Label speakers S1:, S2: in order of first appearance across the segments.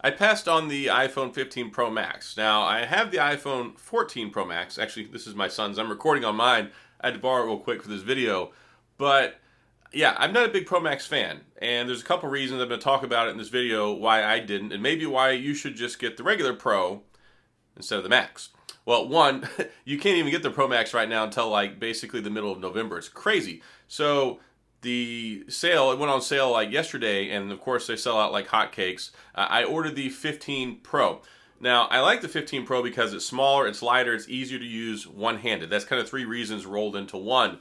S1: I passed on the iPhone 15 Pro Max. Now, I have the iPhone 14 Pro Max. Actually, this is my son's. I'm recording on mine. I had to borrow it real quick for this video. But yeah, I'm not a big Pro Max fan. And there's a couple reasons I'm going to talk about it in this video why I didn't, and maybe why you should just get the regular Pro instead of the Max. Well, one, you can't even get the Pro Max right now until like basically the middle of November. It's crazy. So the sale, it went on sale like yesterday, and of course they sell out like hotcakes. I ordered the 15 Pro. Now, I like the 15 Pro because it's smaller, it's lighter, it's easier to use one-handed. That's kind of three reasons rolled into one.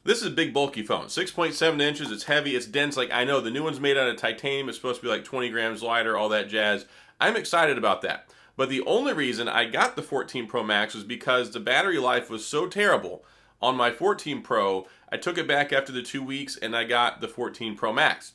S1: This is a big, bulky phone. 6.7 inches, it's heavy, it's dense. Like, I know the new one's made out of titanium. It's supposed to be like 20 grams lighter, all that jazz. I'm excited about that. But the only reason I got the 14 Pro Max was because the battery life was so terrible on my 14 Pro. I took it back after the 2 weeks and I got the 14 Pro Max.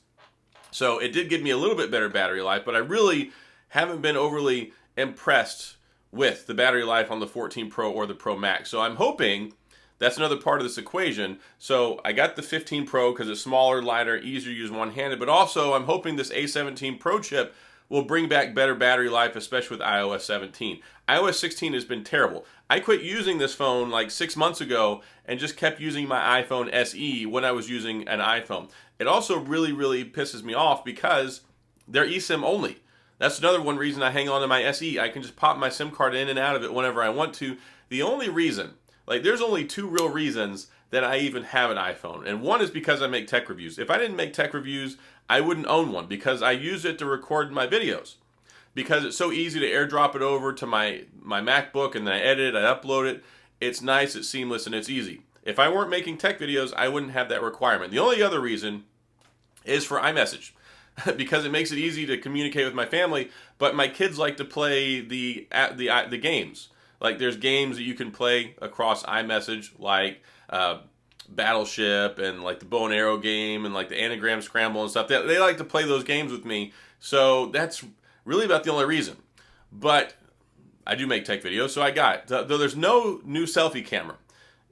S1: So it did give me a little bit better battery life, but I really haven't been overly impressed with the battery life on the 14 Pro or the Pro Max. So I'm hoping that's another part of this equation. So I got the 15 Pro because it's smaller, lighter, easier to use one-handed, but also I'm hoping this A17 Pro chip will bring back better battery life, especially with iOS 17. iOS 16 has been terrible. I quit using this phone like 6 months ago and just kept using my iPhone SE when I was using an iPhone. It also really, really pisses me off because they're eSIM only. That's another one reason I hang on to my SE. I can just pop my SIM card in and out of it whenever I want to. The only reason, like there's only two real reasons that I even have an iPhone. And one is because I make tech reviews. If I didn't make tech reviews, I wouldn't own one because I use it to record my videos. Because it's so easy to airdrop it over to my MacBook and then I edit it, I upload it. It's nice, it's seamless, and it's easy. If I weren't making tech videos, I wouldn't have that requirement. The only other reason is for iMessage. Because it makes it easy to communicate with my family, but my kids like to play the games. Like there's games that you can play across iMessage, like Battleship and like the bow and arrow game and like the anagram scramble and stuff. They like to play those games with me, so that's really about the only reason. But I do make tech videos, so I got it. Though there's no new selfie camera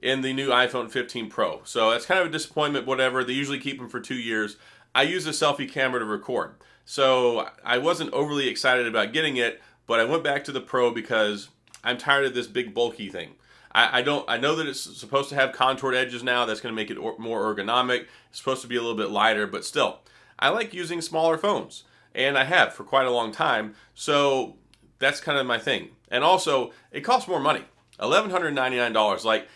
S1: in the new iPhone 15 Pro, so that's kind of a disappointment. Whatever, they usually keep them for 2 years. I use a selfie camera to record, so I wasn't overly excited about getting it, but I went back to the Pro because I'm tired of this big bulky thing. I know that it's supposed to have contoured edges now. That's going to make it more ergonomic. It's supposed to be a little bit lighter, but still, I like using smaller phones, and I have for quite a long time. So that's kind of my thing. And also, it costs more money, $1,199. Like,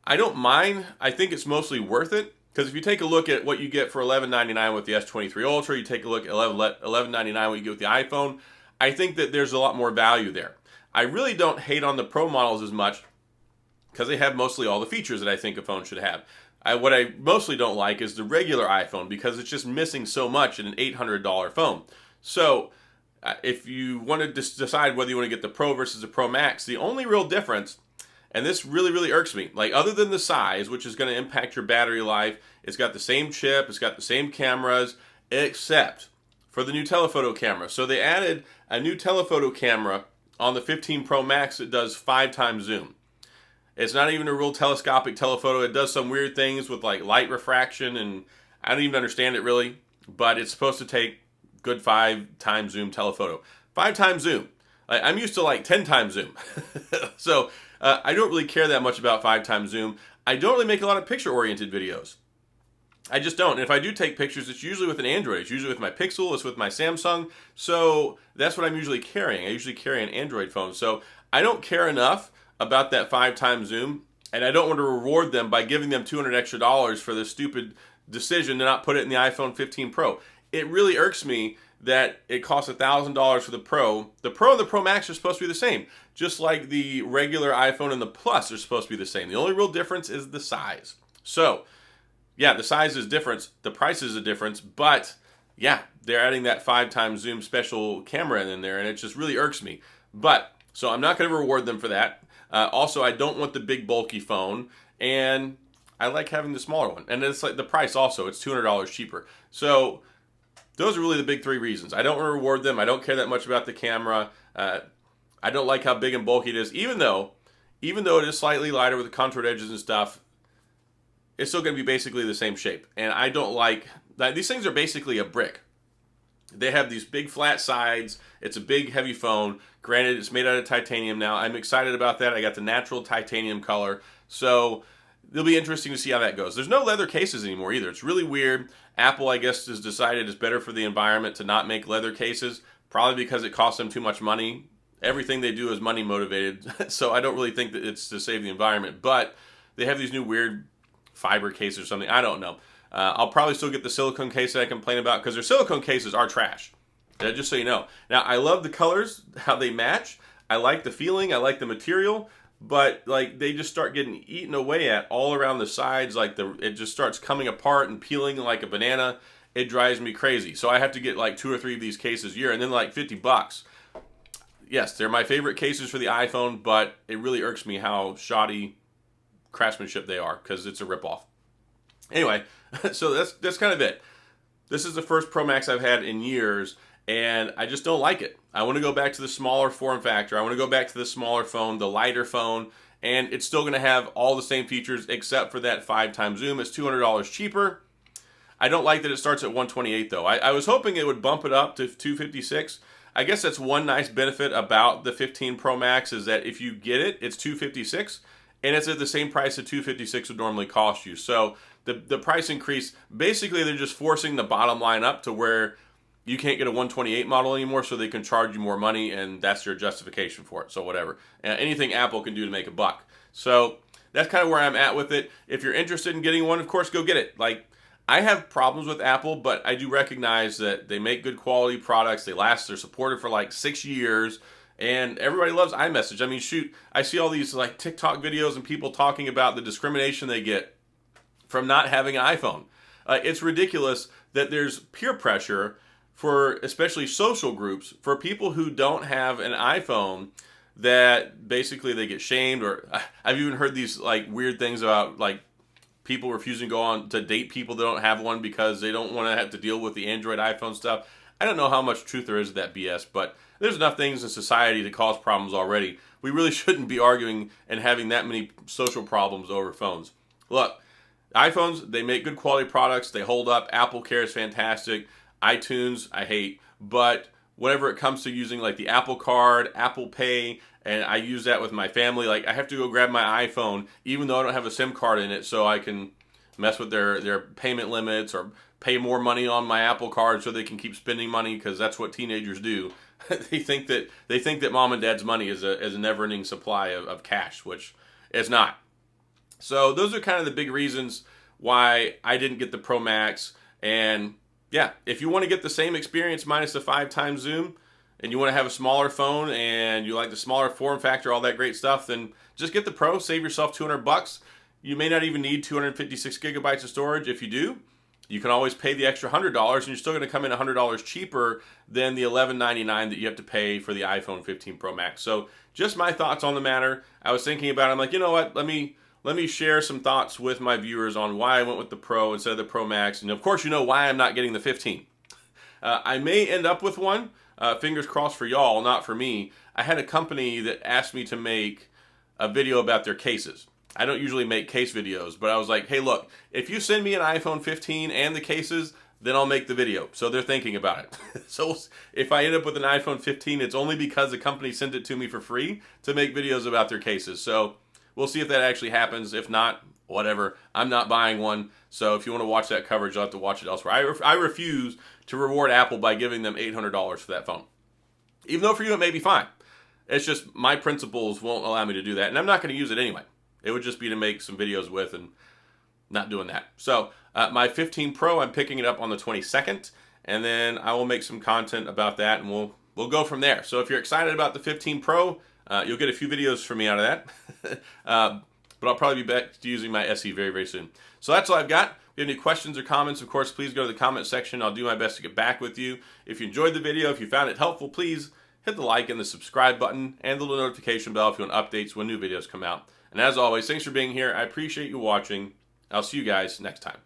S1: I don't mind. I think it's mostly worth it. Because if you take a look at what you get for $11.99 with the S23 Ultra, you take a look at $11.99 what you get with the iPhone, I think that there's a lot more value there. I really don't hate on the Pro models as much because they have mostly all the features that I think a phone should have. What I mostly don't like is the regular iPhone because it's just missing so much in an $800 phone. So if you want to decide whether you want to get the Pro versus the Pro Max, the only real difference, and this really, really irks me, like other than the size, which is going to impact your battery life, it's got the same chip, it's got the same cameras, except for the new telephoto camera. So they added a new telephoto camera on the 15 Pro Max that does 5 times zoom. It's not even a real telescopic telephoto. It does some weird things with like light refraction, and I don't even understand it really, but it's supposed to take good 5 times zoom telephoto. 5 times zoom. I'm used to like 10 times zoom. So I don't really care that much about 5 times zoom. I don't really make a lot of picture-oriented videos. I just don't. And if I do take pictures, it's usually with an Android. It's usually with my Pixel. It's with my Samsung. So that's what I'm usually carrying. I usually carry an Android phone. So I don't care enough about that 5 times zoom, and I don't want to reward them by giving them $200 extra for this stupid decision to not put it in the iPhone 15 Pro. It really irks me that it costs $1,000 for the Pro. The Pro and the Pro Max are supposed to be the same, just like the regular iPhone and the Plus are supposed to be the same. The only real difference is the size. So, yeah, the size is different, the price is a difference, but yeah, they're adding that 5 times zoom special camera in there, and it just really irks me. But, so I'm not going to reward them for that. Also, I don't want the big bulky phone, and I like having the smaller one. And it's like the price also, it's $200 cheaper. So those are really the big 3 reasons. I don't want to reward them. I don't care that much about the camera. I don't like how big and bulky it is. Even though it is slightly lighter with the contoured edges and stuff, it's still going to be basically the same shape. And I don't like that. These things are basically a brick. They have these big flat sides. It's a big heavy phone. Granted, it's made out of titanium now. I'm excited about that. I got the natural titanium color. So it'll be interesting to see how that goes. There's no leather cases anymore either. It's really weird. Apple, I guess, has decided it's better for the environment to not make leather cases, probably because it costs them too much money. Everything they do is money motivated, so I don't really think that it's to save the environment. But they have these new weird fiber cases or something. I don't know. I'll probably still get the silicone case that I complain about because their silicone cases are trash. Just so you know. Now, I love the colors, how they match. I like the feeling. I like the material. But like they just start getting eaten away at all around the sides. Like it just starts coming apart and peeling like a banana. It drives me crazy. So I have to get like 2 or 3 of these cases a year, and then like $50. Yes, they're my favorite cases for the iPhone, but it really irks me how shoddy craftsmanship they are because it's a ripoff. Anyway, so that's kind of it. This is the first Pro Max I've had in years, and I just don't like it. I want to go back to the smaller form factor. I want to go back to the smaller phone, the lighter phone, and it's still going to have all the same features except for that 5x zoom. It's $200 cheaper. I don't like that it starts at 128 though. I was hoping it would bump it up to 256. I guess that's one nice benefit about the 15 Pro Max is that if you get it, it's 256, and it's at the same price that 256 would normally cost you. So the price increase, basically they're just forcing the bottom line up to where you can't get a 128 model anymore, so they can charge you more money, and that's their justification for it. So whatever. Anything Apple can do to make a buck. So that's kind of where I'm at with it. If you're interested in getting one, of course, go get it. Like, I have problems with Apple, but I do recognize that they make good quality products. They last, they're supported for like 6 years, and everybody loves iMessage. I mean, shoot, I see all these like TikTok videos and people talking about the discrimination they get from not having an iPhone. It's ridiculous that there's peer pressure for especially social groups for people who don't have an iPhone, that basically they get shamed, or I've even heard these like weird things about like people refusing to go on to date people that don't have one because they don't want to have to deal with the Android iPhone stuff. I don't know how much truth there is to that BS, but there's enough things in society to cause problems already. We really shouldn't be arguing and having that many social problems over phones. Look, iPhones, they make good quality products. They hold up. Apple Care is fantastic. iTunes, I hate. But whenever it comes to using like the Apple Card, Apple Pay, and I use that with my family, like I have to go grab my iPhone, even though I don't have a SIM card in it, so I can mess with their payment limits or pay more money on my Apple Card so they can keep spending money, because that's what teenagers do. They think that mom and dad's money is a never-ending supply of cash, which it's not. So those are kind of the big reasons why I didn't get the Pro Max. And yeah, if you want to get the same experience minus the 5x zoom, and you want to have a smaller phone and you like the smaller form factor, all that great stuff, then just get the Pro, save yourself $200. You may not even need 256 gigabytes of storage. If you do, you can always pay the extra $100, and you're still going to come in $100 cheaper than the $1199 that you have to pay for the iPhone 15 Pro Max. So just my thoughts on the matter. I was thinking about it. I'm like, you know what? Let me share some thoughts with my viewers on why I went with the Pro instead of the Pro Max. And of course, you know why I'm not getting the 15. I may end up with one. Fingers crossed for y'all, not for me. I had a company that asked me to make a video about their cases. I don't usually make case videos, but I was like, hey, look, if you send me an iPhone 15 and the cases, then I'll make the video. So they're thinking about it. So if I end up with an iPhone 15, it's only because the company sent it to me for free to make videos about their cases. So we'll see if that actually happens. If not, whatever. I'm not buying one. So if you want to watch that coverage, you'll have to watch it elsewhere. I refuse to reward Apple by giving them $800 for that phone. Even though for you it may be fine. It's just my principles won't allow me to do that. And I'm not going to use it anyway. It would just be to make some videos with, and not doing that. So my 15 Pro, I'm picking it up on the 22nd. And then I will make some content about that, and we'll go from there. So if you're excited about the 15 Pro, you'll get a few videos from me out of that. But I'll probably be back to using my SE very, very soon. So that's all I've got. If you have any questions or comments, of course, please go to the comment section. I'll do my best to get back with you. If you enjoyed the video, if you found it helpful, please hit the like and the subscribe button and the little notification bell if you want updates when new videos come out. And as always, thanks for being here. I appreciate you watching. I'll see you guys next time.